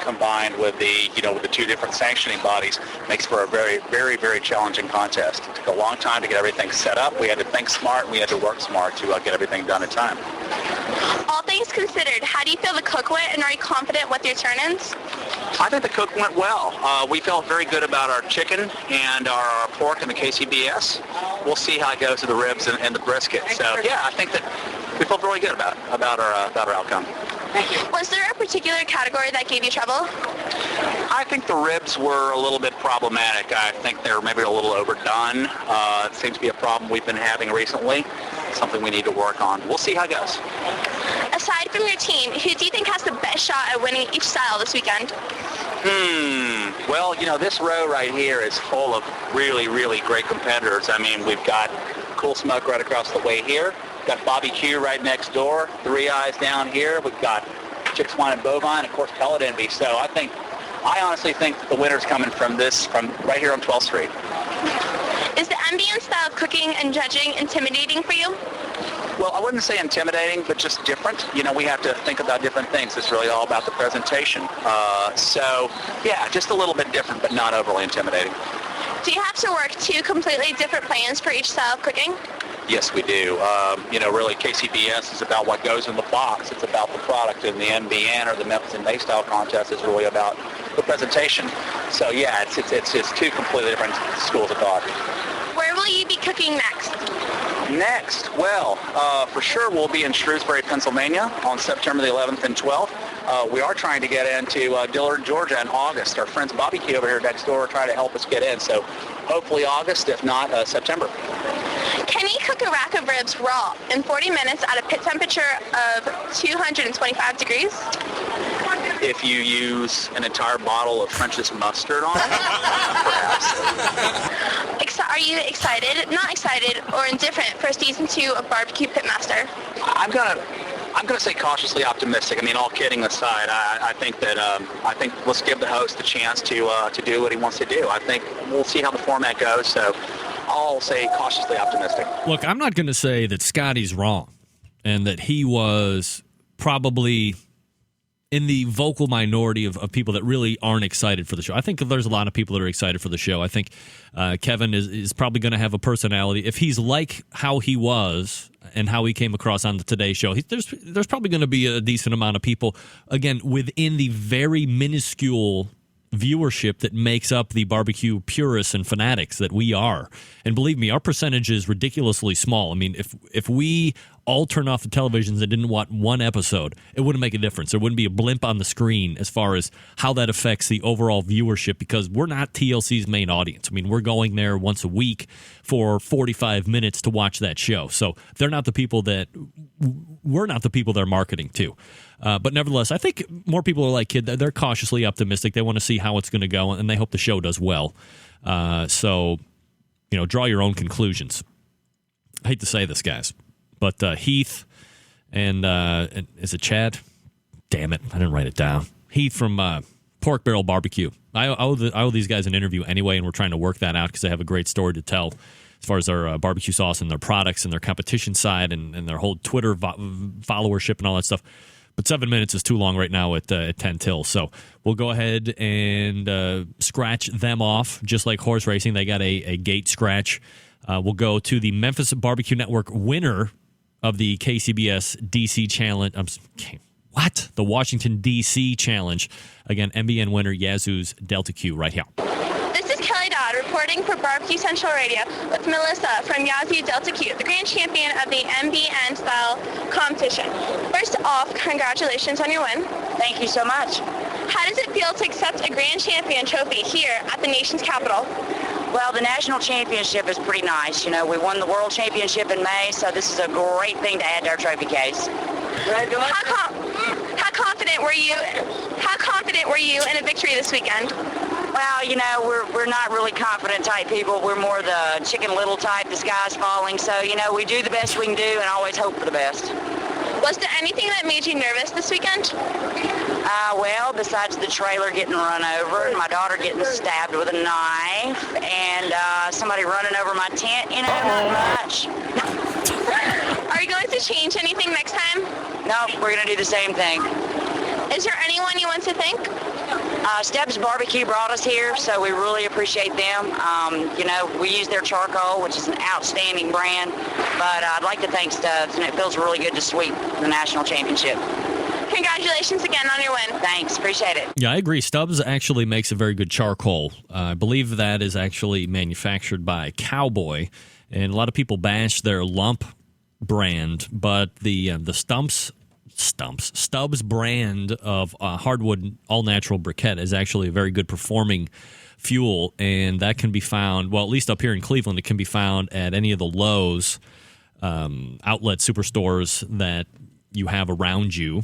combined with the two different sanctioning bodies, makes for a very, very, very challenging contest. It took a long time to get everything set up. We had to think smart, and we had to work smart to get everything done in time. All things considered, how do you feel the cook went, and are you confident with your turn-ins? I think the cook went well. We felt very good about our chicken and our pork in the KCBS. We'll see how it goes with the ribs and the brisket. So, yeah, I think that we felt really good about our outcome. Was there a particular category that gave you trouble? I think the ribs were a little bit problematic. I think they were maybe a little overdone. It seems to be a problem we've been having recently. Something we need to work on. We'll see how it goes. Aside from your team, who do you think has the best shot at winning each style this weekend? Well, this row right here is full of really, really great competitors. I mean, we've got Cool Smoke right across the way here. We've got Bobby Q right next door. Three Eyes down here. We've got Chick Swine and Bovine, of course, Pellet Envy. So I honestly think that the winner's coming from right here on 12th Street. Is the ambient style of cooking and judging intimidating for you? Well, I wouldn't say intimidating, but just different. We have to think about different things. It's really all about the presentation. So, yeah, just a little bit different, but not overly intimidating. Do you have to work two completely different plans for each style of cooking? Yes, we do. Really, KCBS is about what goes in the box. It's about the product, and the MBN or the Memphis and May style contest is really about the presentation. So, yeah, it's two completely different schools of thought. Where will you be cooking next? Next, well, for sure we'll be in Shrewsbury, Pennsylvania on September the 11th and 12th. We are trying to get into Dillard, Georgia in August. Our friends Bobby Q over here next door are trying to help us get in. So hopefully August, if not September. Can you cook a rack of ribs raw in 40 minutes at a pit temperature of 225 degrees? If you use an entire bottle of French's mustard on it, perhaps. Are you excited, not excited, or indifferent for season 2 of Barbecue Pitmaster? I'm gonna say cautiously optimistic. I mean, all kidding aside, I think let's give the host a chance to do what he wants to do. I think we'll see how the format goes. So I'll say cautiously optimistic. Look, I'm not going to say that Scotty's wrong and that he was probably in the vocal minority of people that really aren't excited for the show. I think there's a lot of people that are excited for the show. I think Kevin is probably going to have a personality. If he's like how he was and how he came across on the Today Show, there's probably going to be a decent amount of people, again, within the very minuscule viewership that makes up the barbecue purists and fanatics that we are. And believe me, our percentage is ridiculously small. I mean, if we all turn off the televisions and didn't watch one episode, it wouldn't make a difference. There wouldn't be a blimp on the screen as far as how that affects the overall viewership, because we're not TLC's main audience. I mean, we're going there once a week for 45 minutes to watch that show. So we're not the people they're marketing to. But nevertheless, I think more people are like Kid. They're cautiously optimistic. They want to see how it's going to go, and they hope the show does well. So, draw your own conclusions. I hate to say this, guys, but Heath and is it Chad? Damn it, I didn't write it down. Heath from Pork Barrel Barbecue. I owe these guys an interview anyway, and we're trying to work that out because they have a great story to tell as far as their barbecue sauce and their products and their competition side and their whole Twitter followership and all that stuff. But 7 minutes is too long right now at 10 till. So we'll go ahead and scratch them off, just like horse racing. They got a gate scratch. We'll go to the Memphis Barbecue Network winner of the KCBS DC Challenge. The Washington DC Challenge. Again, MBN winner Yazoo's Delta Q right here. This is Kelly Dodd reporting for Barbecue Central Radio with Melissa from Yazoo Delta Q, the grand champion of the MBN style competition. First off, congratulations on your win. Thank you so much. How does it feel to accept a grand champion trophy here at the nation's capital? Well, the national championship is pretty nice. We won the world championship in May, so this is a great thing to add to our trophy case. How confident were you? How confident were you in a victory this weekend? Well, we're not really confident type people. We're more the Chicken Little type. The sky's falling, so we do the best we can do and always hope for the best. Was there anything that made you nervous this weekend? Well, besides the trailer getting run over and my daughter getting stabbed with a knife and somebody running over my tent, not much. Are you going to change anything next time? No, we're going to do the same thing. Is there anyone you want to thank? Stebb's Barbecue brought us here, so we really appreciate them. We use their charcoal, which is an outstanding brand, but I'd like to thank Stubbs, and it feels really good to sweep the national championship. Congratulations again on your win. Thanks. Appreciate it. Yeah, I agree. Stubbs actually makes a very good charcoal. I believe that is actually manufactured by Cowboy, and a lot of people bash their Lump brand, but the Stubbs brand of hardwood all-natural briquette is actually a very good performing fuel, and that can be found, well, at least up here in Cleveland, it can be found at any of the Lowe's outlet superstores that you have around you.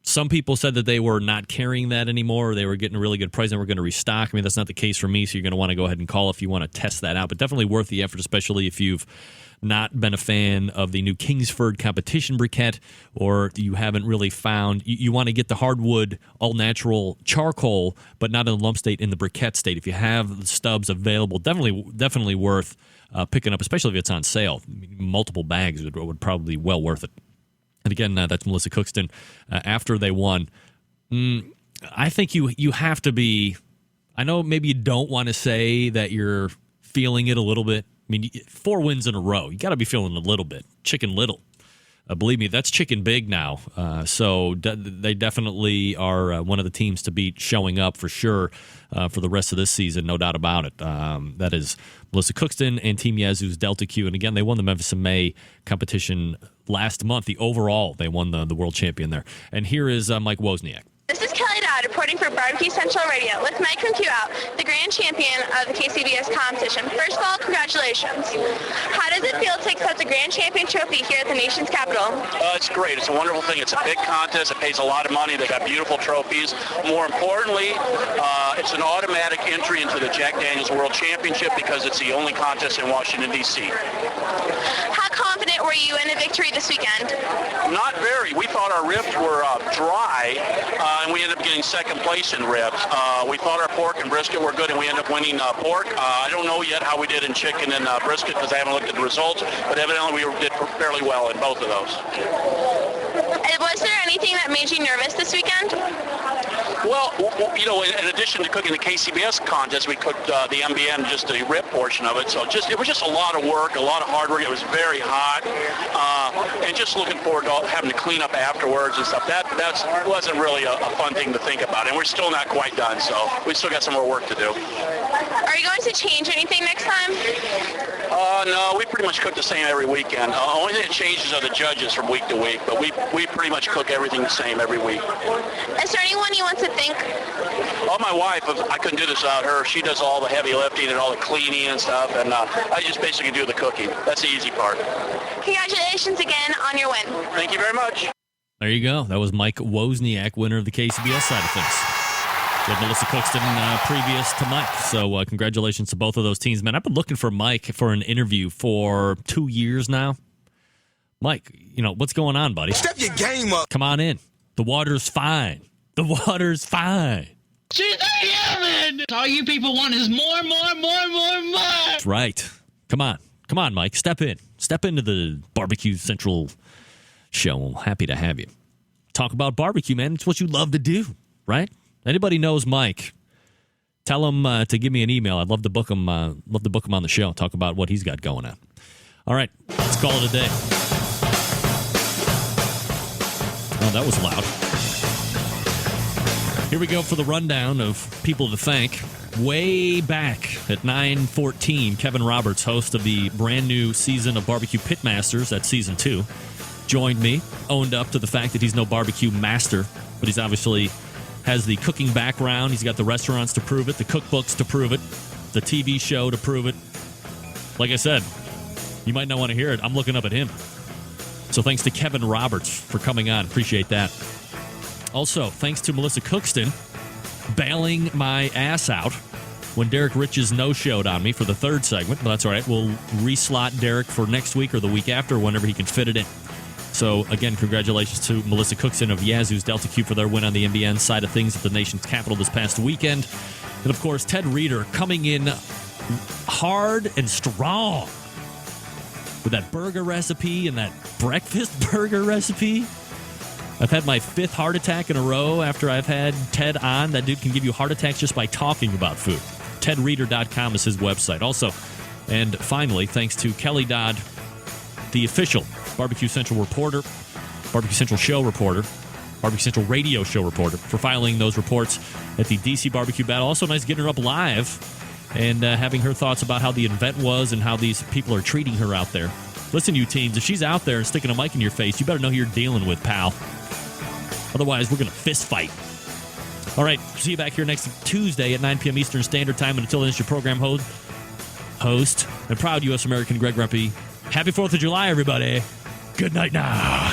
Some people said that they were not carrying that anymore. They were getting a really good price and we're going to restock. I mean, that's not the case for me, so you're going to want to go ahead and call if you want to test that out. But definitely worth the effort, especially if you've not been a fan of the new Kingsford competition briquette, or you haven't really found, you want to get the hardwood all-natural charcoal, but not in the lump state, in the briquette state. If you have the Stubbs available, definitely worth picking up, especially if it's on sale. Multiple bags would probably be well worth it. And again, that's Melissa Cookston. After they won, I think you have to be, I know maybe you don't want to say that you're feeling it a little bit. I mean, 4 wins in a row. You got to be feeling a little bit. Chicken Little. Believe me, that's chicken big now. So they definitely are one of the teams to beat, showing up for sure for the rest of this season, no doubt about it. That is Melissa Cookston and Team Yazoo's Delta Q. And again, they won the Memphis in May competition last month. The overall, they won the world champion there. And here is Mike Wozniak. This is Kelly Dodd reporting for Barbecue Central Radio with Mike from Q Out, the grand champion of the KCBS competition. First of all, congratulations. How does it feel to accept a grand champion trophy here at the nation's capital? It's great. It's a wonderful thing. It's a big contest. It pays a lot of money. They've got beautiful trophies. More importantly, it's an automatic entry into the Jack Daniel's World Championship because it's the only contest in Washington, D.C. How confident were you in a victory this weekend? Not very. We thought our ribs were dry, and we ended up getting second place in ribs. We thought our pork and brisket were good, and we ended up winning pork. I don't know yet how we did in chicken and brisket because I haven't looked at the results, but evidently we did fairly well in both of those. Was there anything that made you nervous this weekend? Well, in addition to cooking the KCBS contest, we cooked the MBN, just the rib portion of it. So it was just a lot of work, a lot of hard work. It was very hot, and just looking forward to having to clean up afterwards and stuff. That wasn't really a fun thing to think about, and we're still not quite done. So we still got some more work to do. Are you going to change anything next time? No, we pretty much cook the same every weekend. Only thing that changes are the judges from week to week, but we pretty much cook everything the same every week. Is there anyone you want to thank? Oh, my wife. I couldn't do this without her. She does all the heavy lifting and all the cleaning and stuff, and I just basically do the cooking. That's the easy part. Congratulations again on your win. Thank you very much. There you go. That was Mike Wozniak, winner of the KCBS side of things. We had Melissa Cookston previous to Mike. So congratulations to both of those teams. Man, I've been looking for Mike for an interview for 2 years now. Mike, what's going on, buddy? Step your game up. Come on in. The water's fine. The water's fine. She's a human. All you people want is more. That's right. Come on, Mike. Step in. Step into the Barbecue Central show. I'm happy to have you. Talk about barbecue, man. It's what you love to do, right? Anybody knows Mike, tell him to give me an email. I'd love to book him. On the show. Talk about what he's got going on. All right, let's call it a day. Oh, that was loud. Here we go for the rundown of people to thank. Way back at 9:14, Kevin Roberts, host of the brand new season of Barbecue Pitmasters, that's season 2, joined me, owned up to the fact that he's no barbecue master, but he's obviously has the cooking background. He's got the restaurants to prove it, the cookbooks to prove it, the TV show to prove it. Like I said, you might not want to hear it. I'm looking up at him. So thanks to Kevin Roberts for coming on. Appreciate that. Also, thanks to Melissa Cookston bailing my ass out when Derek Riches no-showed on me for the third segment. But that's all right. We'll reslot Derek for next week or the week after, whenever he can fit it in. So, again, congratulations to Melissa Cookston of Yazoo's Delta Q for their win on the MBN side of things at the nation's capital this past weekend. And, of course, Ted Reeder coming in hard and strong with that burger recipe and that breakfast burger recipe. I've had my 5th heart attack in a row after I've had Ted on. That dude can give you heart attacks just by talking about food. TedReader.com is his website. Also, and finally, thanks to Kelly Dodd, the official Barbecue Central reporter, Barbecue Central show reporter, Barbecue Central radio show reporter, for filing those reports at the D.C. Barbecue Battle. Also nice getting her up live and having her thoughts about how the event was and how these people are treating her out there. Listen, you teams, if she's out there and sticking a mic in your face, you better know who you're dealing with, pal. Otherwise, we're going to fist fight. All right, see you back here next Tuesday at 9 p.m. Eastern Standard Time. And until then, it's your program host and proud U.S. American Greg Rumpy. Happy 4th of July, everybody. Good night now.